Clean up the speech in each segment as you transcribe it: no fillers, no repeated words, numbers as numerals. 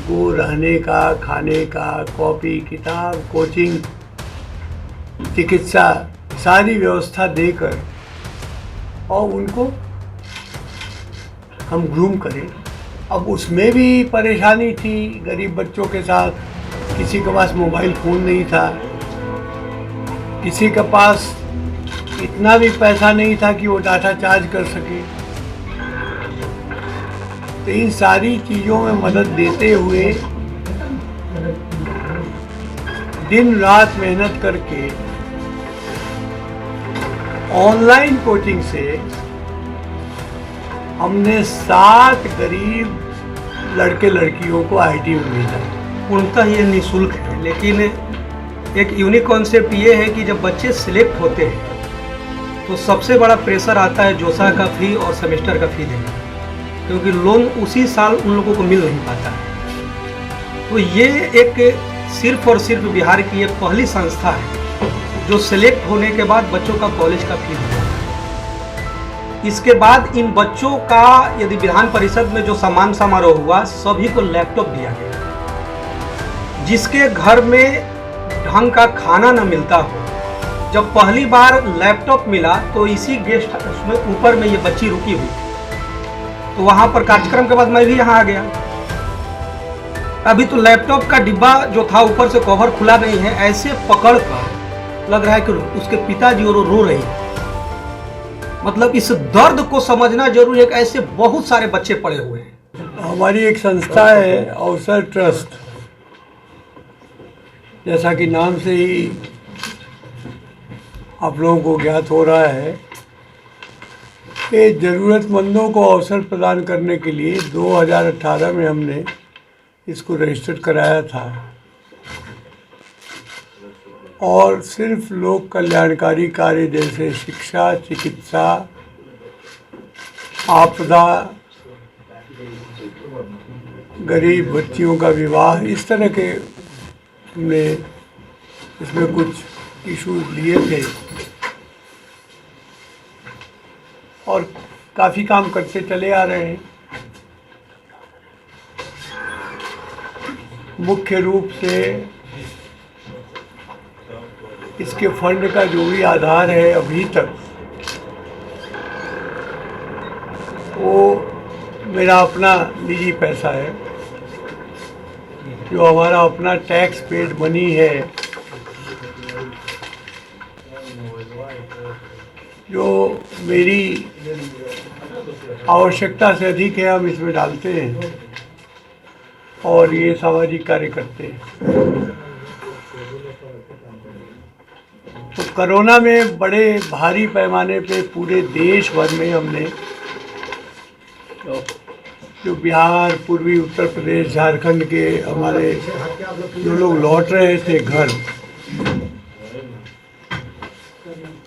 को रहने का, खाने का, कॉपी किताब, कोचिंग, चिकित्सा, सारी व्यवस्था देकर और उनको हम ग्रूम करें। अब उसमें भी परेशानी थी गरीब बच्चों के साथ। किसी के पास मोबाइल फ़ोन नहीं था, किसी के पास इतना भी पैसा नहीं था कि वो डाटा चार्ज कर सके। तो इन सारी चीज़ों में मदद देते हुए दिन रात मेहनत करके ऑनलाइन कोचिंग से हमने 60 गरीब लड़के लड़कियों को आईटी में भेजा। पूर्णतः ये निःशुल्क है, लेकिन एक यूनिक कॉन्सेप्ट ये है कि जब बच्चे सिलेक्ट होते हैं तो सबसे बड़ा प्रेशर आता है जोसा का फी और सेमेस्टर का फी देना, क्योंकि लोन उसी साल उन लोगों को मिल नहीं पाता है। तो ये एक सिर्फ और सिर्फ बिहार की एक पहली संस्था है जो सिलेक्ट होने के बाद बच्चों का कॉलेज का फी देता है। इसके बाद इन बच्चों का यदि विधान परिषद में जो सम्मान समारोह हुआ, सभी को लैपटॉप दिया गया। जिसके घर में ढंग का खाना न मिलता हो, जब पहली बार लैपटॉप मिला तो इसी गेस्ट हाउस में ऊपर में ये बच्ची रुकी हुई थी। तो वहाँ पर कार्यक्रम के बाद मैं भी यहाँ आ गया। अभी तो लैपटॉप का डिब्बा जो था ऊपर से कवर खुला नहीं है, ऐसे पकड़ कर लग रहा है कि उसके पिताजी और रो रही है। मतलब इस दर्द को समझना जरूरी है कि ऐसे बहुत सारे बच्चे पड़े हुए हैं। हमारी एक संस्था है अवसर ट्रस्ट, जैसा कि नाम से ही आप लोगों को ज्ञात हो रहा है कि ज़रूरतमंदों को अवसर प्रदान करने के लिए 2018 में हमने इसको रजिस्टर कराया था और सिर्फ लोक कल्याणकारी कार्य जैसे शिक्षा, चिकित्सा, आपदा, गरीब बच्चियों का विवाह, इस तरह के हमने इसमें कुछ इशूज लिए थे और काफ़ी काम करते चले आ रहे हैं। मुख्य रूप से इसके फंड का जो भी आधार है अभी तक, वो मेरा अपना निजी पैसा है, जो हमारा अपना टैक्स पेड मनी है, जो मेरी आवश्यकता से अधिक है हम इसमें डालते हैं और ये सामाजिक कार्य करते हैं। तो कोरोना में बड़े भारी पैमाने पे पूरे देश भर में हमने जो बिहार, पूर्वी उत्तर प्रदेश, झारखंड के हमारे जो लोग लौट रहे थे घर,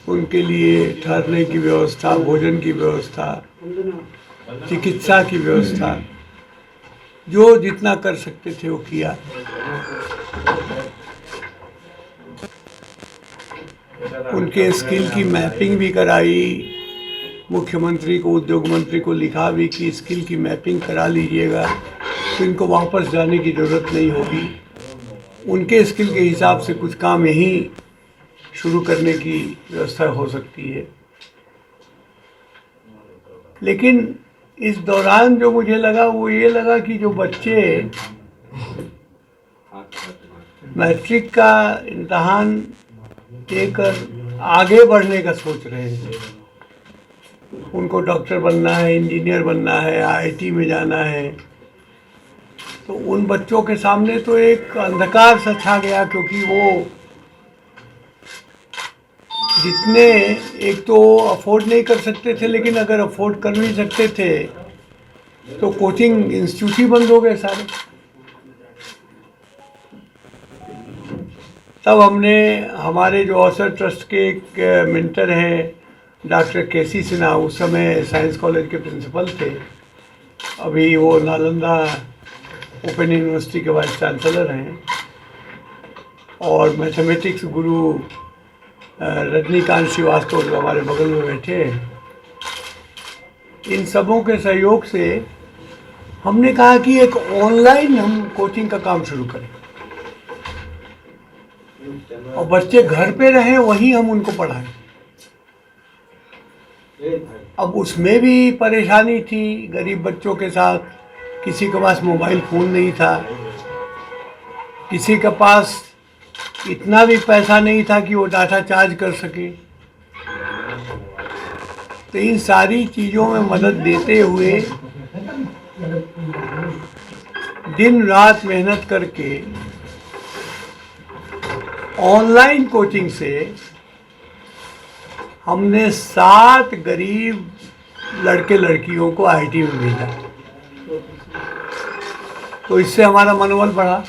उनके लिए ठहरने की व्यवस्था, भोजन की व्यवस्था, चिकित्सा की व्यवस्था, जो जितना कर सकते थे वो किया। उनके स्किल की मैपिंग भी कराई, मुख्यमंत्री को, उद्योग मंत्री को लिखा भी कि स्किल की मैपिंग करा लीजिएगा तो इनको वापस जाने की ज़रूरत नहीं होगी। उनके स्किल के हिसाब से कुछ काम यहीं शुरू करने की व्यवस्था हो सकती है। लेकिन इस दौरान जो मुझे लगा वो ये लगा कि जो बच्चे मैट्रिक का इम्तहान देकर आगे बढ़ने का सोच रहे हैं, उनको डॉक्टर बनना है, इंजीनियर बनना है, आईआईटी में जाना है, तो उन बच्चों के सामने तो एक अंधकार सा छा गया, क्योंकि वो जितने एक तो अफोर्ड नहीं कर सकते थे, लेकिन अगर अफोर्ड कर भी सकते थे तो कोचिंग इंस्टीट्यूट ही बंद हो गए सारे। तब हमने हमारे जो अवसर ट्रस्ट के एक मेंटर हैं डॉक्टर केसी सिन्हा, उस समय साइंस कॉलेज के प्रिंसिपल थे, अभी वो नालंदा ओपन यूनिवर्सिटी के वाइस चांसलर हैं, और मैथमेटिक्स गुरु रजनीकांत श्रीवास्तव जो हमारे बगल में बैठे हैं। इन सबों के सहयोग से हमने कहा कि एक ऑनलाइन हम कोचिंग का काम शुरू करें और बच्चे घर पे रहें, वहीं हम उनको पढ़ाएं। अब उसमें भी परेशानी थी गरीब बच्चों के साथ। किसी के पास मोबाइल फ़ोन नहीं था, किसी के पास इतना भी पैसा नहीं था कि वो डाटा चार्ज कर सके। तो इन सारी चीज़ों में मदद देते हुए दिन रात मेहनत करके ऑनलाइन कोचिंग से हमने 7 गरीब लड़के लड़कियों को आईटी में भेजा। तो इससे हमारा मनोबल बढ़ा।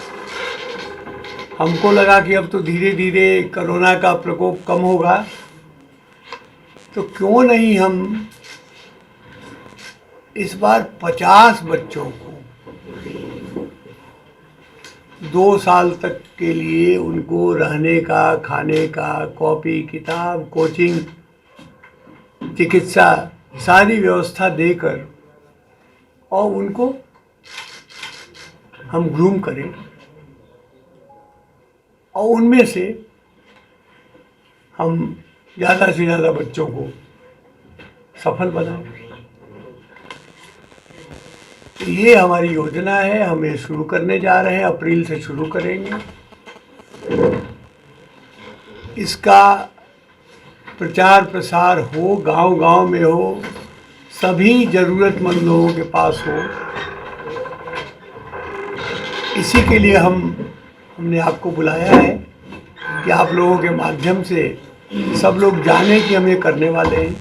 हमको लगा कि अब तो धीरे धीरे कोरोना का प्रकोप कम होगा, तो क्यों नहीं हम इस बार 50 बच्चों को 2 साल तक के लिए उनको रहने का, खाने का, कॉपी किताब, कोचिंग, चिकित्सा सारी व्यवस्था देकर और उनको हम ग्रूम करें और उनमें से हम ज़्यादा से ज़्यादा बच्चों को सफल बनाएं। तो ये हमारी योजना है, हम ये शुरू करने जा रहे हैं, अप्रैल से शुरू करेंगे। इसका प्रचार प्रसार हो, गांव-गांव में हो, सभी ज़रूरतमंद लोगों के पास हो। इसी के लिए हमने आपको बुलाया है कि आप लोगों के माध्यम से सब लोग जाने कि हम ये करने वाले हैं।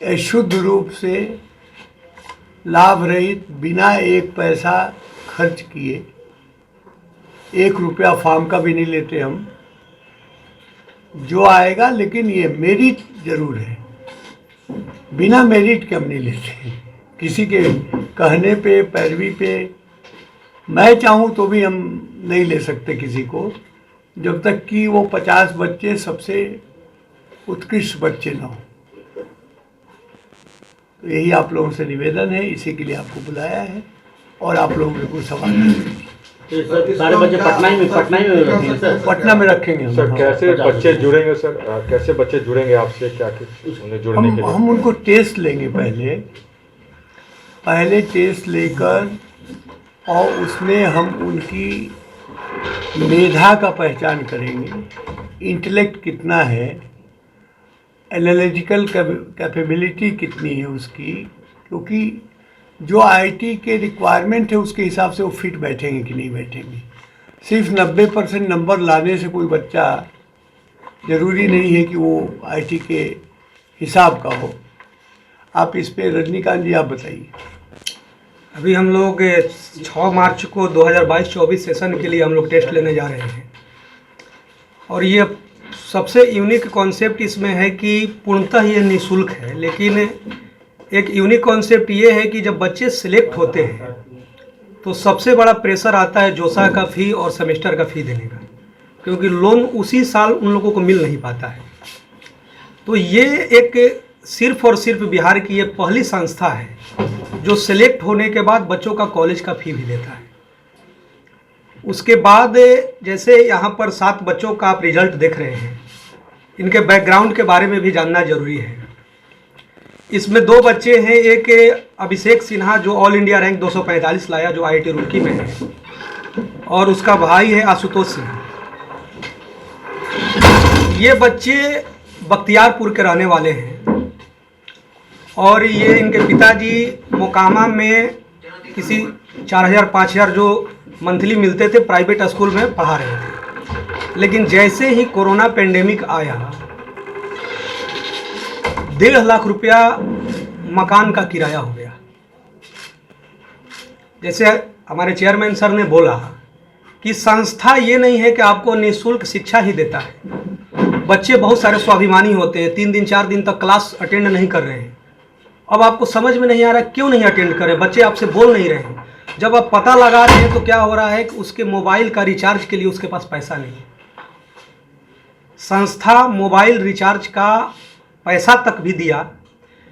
ये शुद्ध रूप से लाभ रहित, बिना एक पैसा खर्च किए, 1 रुपया फार्म का भी नहीं लेते हम, जो आएगा। लेकिन ये मेरिट जरूर है, बिना मेरिट के हम नहीं लेते, किसी के कहने पे, पैरवी पे। मैं चाहूँ तो भी हम नहीं ले सकते किसी को, जब तक कि वो 50 बच्चे सबसे उत्कृष्ट बच्चे ना हो। तो यही आप लोगों से निवेदन है, इसी के लिए आपको बुलाया है। और आप लोगों के कुछ सवाल सारे बच्चे पटना में रखेंगे हम। सर कैसे बच्चे जुड़ेंगे सर, कैसे बच्चे जुड़ेंगे आपसे, क्या उन्हें जुड़ने के लिए? हम उनको टेस्ट लेंगे पहले टेस्ट लेकर, और उसमें हम उनकी मेधा का पहचान करेंगे, इंटेलेक्ट कितना है, एनालिटिकल कैपेबिलिटी कितनी है उसकी, क्योंकि जो आईटी के रिक्वायरमेंट है उसके हिसाब से वो फिट बैठेंगे कि नहीं बैठेंगे। सिर्फ 90% नंबर लाने से कोई बच्चा ज़रूरी नहीं है कि वो आईटी के हिसाब का हो। आप इस पे रजनीकांत जी आप बताइए। अभी हम लोग 6 मार्च को 2022-24 सेशन के लिए हम लोग टेस्ट लेने जा रहे हैं। और ये सबसे यूनिक कॉन्सेप्ट इसमें है कि पूर्णतः ये निःशुल्क है, लेकिन एक यूनिक कॉन्सेप्ट ये है कि जब बच्चे सिलेक्ट होते हैं तो सबसे बड़ा प्रेशर आता है जोसा का फ़ी और सेमेस्टर का फ़ी देने का, क्योंकि लोन उसी साल उन लोगों को मिल नहीं पाता है। तो ये एक सिर्फ और सिर्फ बिहार की ये पहली संस्था है जो सिलेक्ट होने के बाद बच्चों का कॉलेज का फ़ी भी देता है। उसके बाद जैसे यहाँ पर 7 बच्चों का आप रिजल्ट देख रहे हैं, इनके बैकग्राउंड के बारे में भी जानना जरूरी है। इसमें 2 बच्चे हैं, एक अभिषेक सिन्हा जो ऑल इंडिया रैंक 245 लाया, जो IIT रुड़की में है, और उसका भाई है आशुतोष सिन्हा। ये बच्चे बख्तियारपुर के रहने वाले हैं और ये इनके पिताजी मोकामा में किसी 4000-5000 जो मंथली मिलते थे प्राइवेट स्कूल में पढ़ा रहे थे। लेकिन जैसे ही कोरोना पेंडेमिक आया, 1.5 लाख रुपया मकान का किराया हो गया। जैसे हमारे चेयरमैन सर ने बोला कि संस्था ये नहीं है कि आपको निःशुल्क शिक्षा ही देता है। बच्चे बहुत सारे स्वाभिमानी होते हैं, 3 दिन 4 दिन तक क्लास अटेंड नहीं कर रहे हैं। अब आपको समझ में नहीं आ रहा क्यों नहीं अटेंड करें, बच्चे आपसे बोल नहीं रहे हैं। जब आप पता लगा रहे हैं तो क्या हो रहा है कि उसके मोबाइल का रिचार्ज के लिए उसके पास पैसा नहीं है। संस्था मोबाइल रिचार्ज का पैसा तक भी दिया,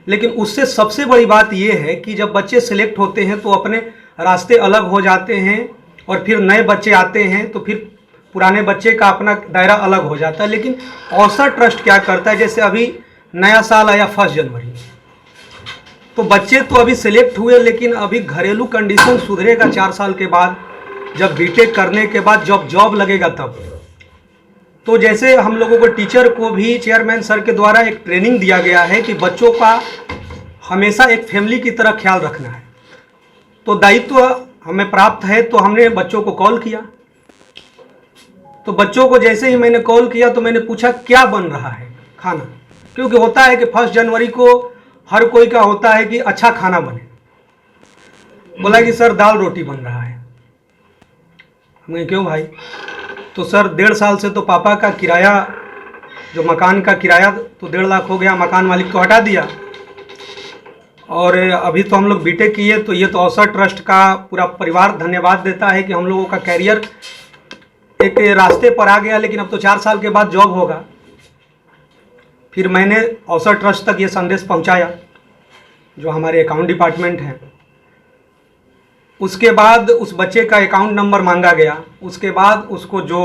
लेकिन उससे सबसे बड़ी बात यह है कि जब बच्चे सिलेक्ट होते हैं तो अपने रास्ते अलग हो जाते हैं और फिर नए बच्चे आते हैं तो फिर पुराने बच्चे का अपना दायरा अलग हो जाता है। लेकिन अवसर ट्रस्ट क्या करता है, जैसे अभी नया साल आया 1 जनवरी, तो बच्चे तो अभी सिलेक्ट हुए, लेकिन अभी घरेलू कंडीशन सुधरेगा 4 साल के बाद, जब बीटेक करने के बाद जब जॉब लगेगा तब। तो जैसे हम लोगों को टीचर को भी चेयरमैन सर के द्वारा एक ट्रेनिंग दिया गया है कि बच्चों का हमेशा एक फैमिली की तरह ख्याल रखना है, तो दायित्व हमें प्राप्त है। तो हमने बच्चों को कॉल किया, तो बच्चों को जैसे ही मैंने कॉल किया तो मैंने पूछा क्या बन रहा है खाना, क्योंकि होता है कि 1 जनवरी को हर कोई का होता है कि अच्छा खाना बने। बोला कि सर दाल रोटी बन रहा है। हमने क्यों भाई? तो सर 1.5 साल से तो पापा का किराया, जो मकान का किराया तो 1.5 लाख हो गया, मकान मालिक को हटा दिया, और अभी तो हम लोग बीटेक किए, तो ये तो अवसर ट्रस्ट का पूरा परिवार धन्यवाद देता है कि हम लोगों का कैरियर एक रास्ते पर आ गया। लेकिन अब तो 4 साल के बाद जॉब होगा। फिर मैंने अवसर ट्रस्ट तक ये संदेश पहुंचाया, जो हमारे अकाउंट डिपार्टमेंट है। उसके बाद उस बच्चे का अकाउंट नंबर मांगा गया, उसके बाद उसको जो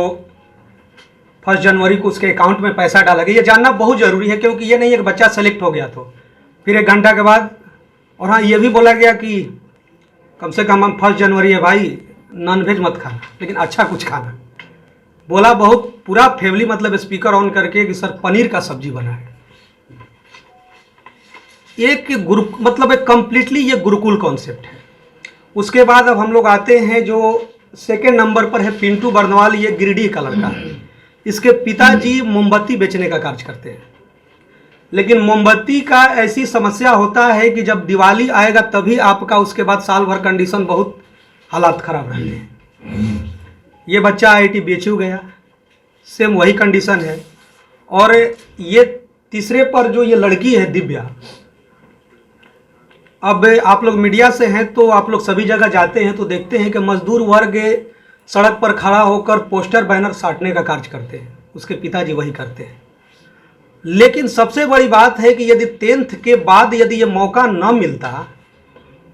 1 जनवरी को उसके अकाउंट में पैसा डाला गया। ये जानना बहुत ज़रूरी है, क्योंकि ये नहीं है कि बच्चा सेलेक्ट हो गया तो फिर 1 घंटा के बाद, और हाँ ये भी बोला गया कि कम से कम हम 1 जनवरी है भाई, नॉनवेज मत खाना, लेकिन अच्छा कुछ खाना। बोला बहुत पूरा फैमिली, मतलब स्पीकर ऑन करके कि सर पनीर का सब्जी बना है। एक गुरु, मतलब एक कंप्लीटली ये गुरुकुल कॉन्सेप्ट है। उसके बाद अब हम लोग आते हैं जो 2nd नंबर पर है पिंटू बर्नवाल। ये गिरिडीह का लड़का है। इसके पिताजी मोमबत्ती बेचने का कार्य करते हैं, लेकिन मोमबत्ती का ऐसी समस्या होता है कि जब दिवाली आएगा तभी आपका, उसके बाद साल भर कंडीशन बहुत हालात ख़राब रहते हैं। ये बच्चा IIT BHU गया, सेम वही कंडीशन है। और ये तीसरे पर जो ये लड़की है दिव्या, अब आप लोग मीडिया से हैं तो आप लोग सभी जगह जाते हैं तो देखते हैं कि मजदूर वर्ग सड़क पर खड़ा होकर पोस्टर बैनर साटने का कार्य करते हैं, उसके पिताजी वही करते हैं। लेकिन सबसे बड़ी बात है कि यदि 10th के बाद यदि ये मौका न मिलता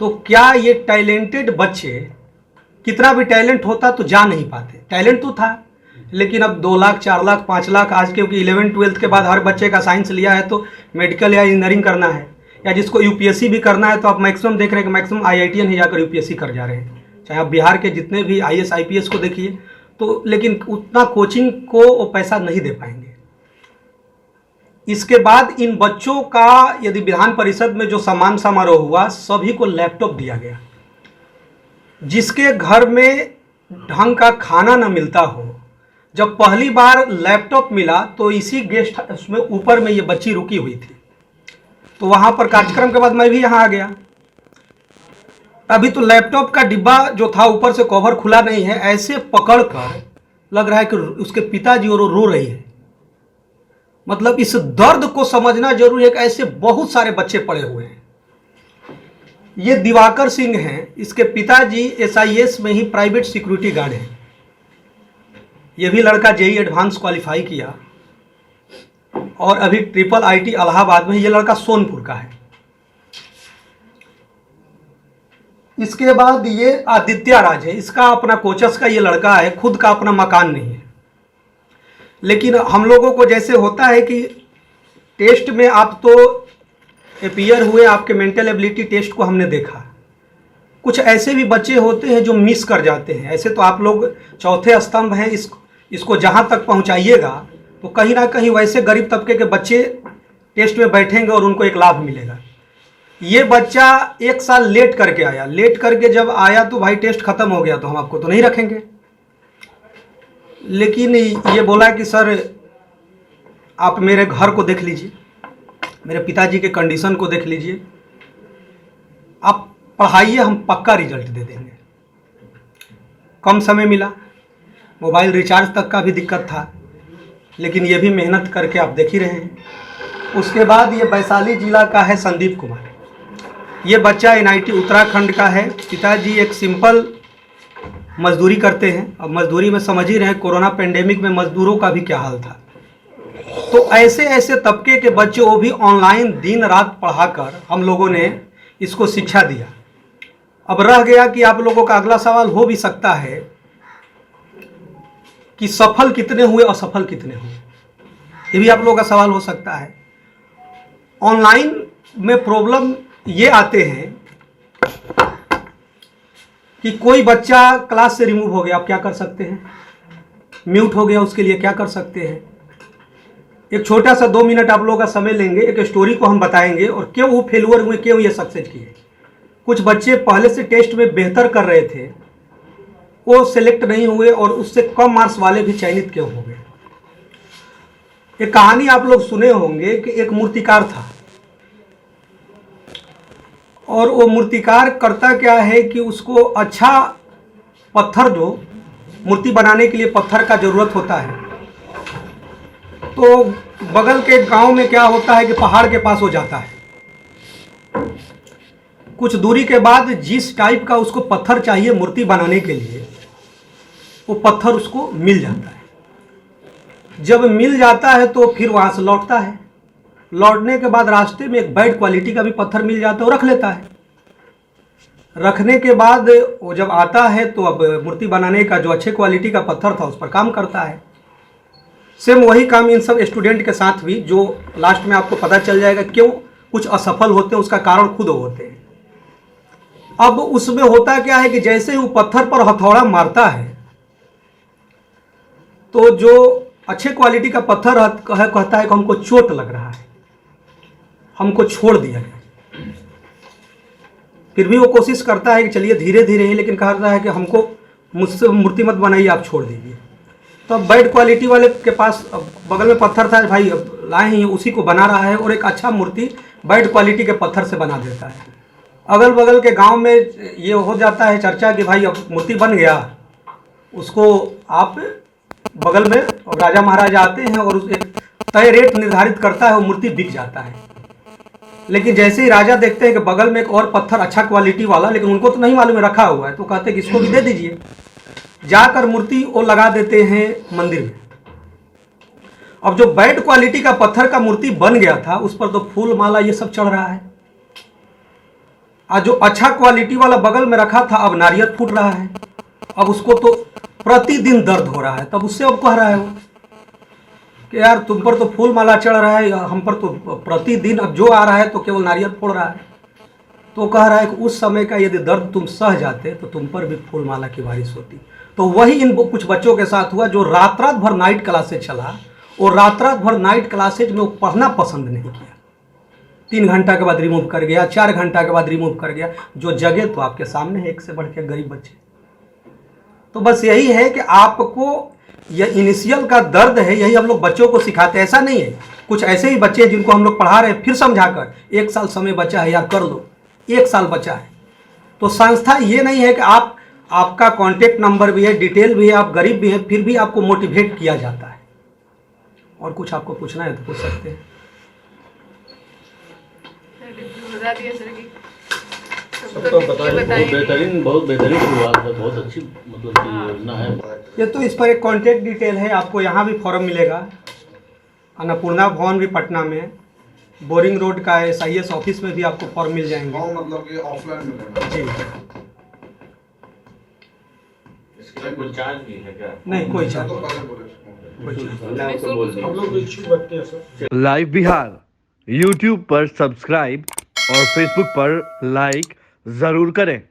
तो क्या ये टैलेंटेड बच्चे, कितना भी टैलेंट होता तो जा नहीं पाते। टैलेंट तो था, लेकिन अब 2 लाख 4 लाख 5 लाख आज, क्योंकि 11th-12th के बाद हर बच्चे का साइंस लिया है तो मेडिकल या इंजीनियरिंग करना है, या जिसको UPSC भी करना है तो आप मैक्सिमम देख रहे हैं कि मैक्सिमम IITian ही जाकर UPSC कर जा रहे हैं। चाहे आप बिहार के जितने भी IAS IPS को देखिए तो, लेकिन उतना कोचिंग को वो पैसा नहीं दे पाएंगे। इसके बाद इन बच्चों का यदि विधान परिषद में जो सम्मान समारोह हुआ, सभी को लैपटॉप दिया गया। जिसके घर में ढंग का खाना न मिलता हो, जब पहली बार लैपटॉप मिला तो इसी गेस्ट हाउस में ऊपर में ये बच्ची रुकी हुई थी, तो वहाँ पर कार्यक्रम के बाद मैं भी यहाँ आ गया। अभी तो लैपटॉप का डिब्बा जो था ऊपर से कवर खुला नहीं है, ऐसे पकड़ कर लग रहा है कि उसके पिताजी और वो रो रही है। मतलब इस दर्द को समझना जरूरी है कि ऐसे बहुत सारे बच्चे पड़े हुए हैं। ये दिवाकर सिंह हैं, इसके पिताजी SIS में ही प्राइवेट सिक्योरिटी गार्ड हैं। ये भी लड़का JEE एडवांस क्वालिफाई किया और अभी IIIT इलाहाबाद में। ये लड़का सोनपुर का है। इसके बाद ये आदित्य राज है, इसका अपना कोचस का ये लड़का है, खुद का अपना मकान नहीं है। लेकिन हम लोगों को जैसे होता है कि टेस्ट में आप तो अपीयर हुए, आपके मेंटल एबिलिटी टेस्ट को हमने देखा। कुछ ऐसे भी बच्चे होते हैं जो मिस कर जाते हैं। ऐसे तो आप लोग चौथे स्तंभ हैं, इसको जहां तक पहुंचाइएगा तो कहीं ना कहीं वैसे गरीब तबके के बच्चे टेस्ट में बैठेंगे और उनको एक लाभ मिलेगा। ये बच्चा 1 साल लेट करके आया। लेट करके जब आया तो भाई टेस्ट खत्म हो गया तो हम आपको तो नहीं रखेंगे। लेकिन ये बोला कि सर आप मेरे घर को देख लीजिए, मेरे पिताजी के कंडीशन को देख लीजिए, आप पढ़ाइए, हम पक्का रिजल्ट दे देंगे। कम समय मिला, मोबाइल रिचार्ज तक का भी दिक्कत था, लेकिन ये भी मेहनत करके आप देख ही रहे हैं। उसके बाद ये वैशाली जिला का है संदीप कुमार। ये बच्चा NIT उत्तराखंड का है। पिताजी एक सिंपल मजदूरी करते हैं। अब मजदूरी में समझ ही रहे हैं, कोरोना पेंडेमिक में मजदूरों का भी क्या हाल था। तो ऐसे ऐसे तबके के बच्चे वो भी ऑनलाइन दिन रात पढ़ाकर हम लोगों ने इसको शिक्षा दिया। अब रह गया कि आप लोगों का अगला सवाल हो भी सकता है कि सफल कितने हुए, असफल कितने हुए, ये भी आप लोगों का सवाल हो सकता है। ऑनलाइन में प्रॉब्लम ये आते हैं कि कोई बच्चा क्लास से रिमूव हो गया, आप क्या कर सकते हैं? म्यूट हो गया, उसके लिए क्या कर सकते हैं? एक छोटा सा 2 मिनट आप लोगों का समय लेंगे, एक स्टोरी को हम बताएंगे और क्यों वो फेलुअर हुए, क्यों ये सक्सेस किए। कुछ बच्चे पहले से टेस्ट में बेहतर कर रहे थे, वो सिलेक्ट नहीं हुए और उससे कम मार्क्स वाले भी चयनित क्यों हो गए। एक कहानी आप लोग सुने होंगे कि एक मूर्तिकार था और वो मूर्तिकार करता क्या है कि उसको अच्छा पत्थर, जो मूर्ति बनाने के लिए पत्थर का जरूरत होता है, तो बगल के गांव में क्या होता है कि पहाड़ के पास हो जाता है। कुछ दूरी के बाद जिस टाइप का उसको पत्थर चाहिए मूर्ति बनाने के लिए, वो पत्थर उसको मिल जाता है। जब मिल जाता है तो फिर वहाँ से लौटता है। लौटने के बाद रास्ते में एक बैड क्वालिटी का भी पत्थर मिल जाता है, वो रख लेता है। रखने के बाद वो जब आता है तो अब मूर्ति बनाने का जो अच्छे क्वालिटी का पत्थर था उस पर काम करता है। सेम वही काम इन सब स्टूडेंट के साथ भी, जो लास्ट में आपको पता चल जाएगा क्यों कुछ असफल होते हैं, उसका कारण खुद होते हैं। अब उसमें होता क्या है कि जैसे ही वो पत्थर पर हथौड़ा मारता है तो जो अच्छे क्वालिटी का पत्थर कहता है कि हमको चोट लग रहा है, हमको छोड़ दिया जाए। फिर भी वो कोशिश करता है कि चलिए धीरे धीरे ही, लेकिन कहता है कि हमको मुझसे मूर्ति मत बनाइए, आप छोड़ दीजिए। तो अब बैड क्वालिटी वाले के पास बगल में पत्थर था, भाई अब लाए हैं, उसी को बना रहा है और एक अच्छा मूर्ति बैड क्वालिटी के पत्थर से बना देता है। अगल बगल के गांव में ये हो जाता है चर्चा कि भाई अब मूर्ति बन गया, उसको आप बगल में राजा महाराजा आते हैं और एक तय रेट निर्धारित करता है, वो मूर्ति बिक जाता है। लेकिन जैसे ही राजा देखते हैं कि बगल में एक और पत्थर अच्छा क्वालिटी वाला, लेकिन उनको तो नहीं मालूम है रखा हुआ है, तो कहते हैं कि इसको भी दे दीजिए। जाकर मूर्ति वो लगा देते हैं मंदिर में। अब जो बैड क्वालिटी का पत्थर का मूर्ति बन गया था, उस पर तो फूल माला ये सब चढ़ रहा है। आज जो अच्छा क्वालिटी वाला बगल में रखा था, अब नारियल फूट रहा है। अब उसको तो प्रतिदिन दर्द हो रहा है। तब उससे अब कह रहा है वो कि यार तुम पर तो फूल माला चढ़ रहा है, हम पर तो प्रतिदिन अब जो आ रहा है तो केवल नारियल फोड़ रहा है। तो कह रहा है कि उस समय का यदि दर्द तुम सह जाते तो तुम पर भी फूल माला की बारिश होती। तो वही इन कुछ बच्चों के साथ हुआ जो रात रात भर नाइट क्लासेज चला, और रात रात भर नाइट क्लासेज में वो पढ़ना पसंद नहीं किया। 3 घंटा के बाद रिमूव कर गया, 4 घंटा के बाद रिमूव कर गया। जो जगह तो आपके सामने है, एक से बढ़ के गरीब बच्चे। तो बस यही है कि आपको यह इनिशियल का दर्द है, यही हम लोग बच्चों को सिखाते हैं। ऐसा नहीं है, कुछ ऐसे ही बच्चे हैं जिनको हम लोग पढ़ा रहे हैं, फिर समझाकर 1 साल समय बचा है यार कर लो, 1 साल बचा है। तो संस्था ये नहीं है कि आपका कॉन्टेक्ट नंबर भी है, डिटेल भी है, आप गरीब भी हैं, फिर भी आपको मोटिवेट किया जाता है। और कुछ आपको पूछना है तो पूछ सकते हैं। बता दिया सर कि सबको बताइए। बहुत बेहतरीन शुरुआत है, बहुत अच्छी मतलब की योजना है। ये तो इस पर एक कॉन्टेक्ट डिटेल है, आपको यहाँ भी फॉर्म मिलेगा। अन्नपूर्णा भवन भी पटना में, बोरिंग रोड का SIS ऑफिस में भी आपको फॉर्म मिल जाएंगे। मतलब कि ऑफलाइन मिलेगा जी, इसका कोई चार्ज भी है क्या? नहीं कोई चार्ज तो पहले बोले हम लोग इच्छुक बच्चे हैं सर। लाइव बिहार YouTube पर सब्सक्राइब और Facebook पर लाइक जरूर करें।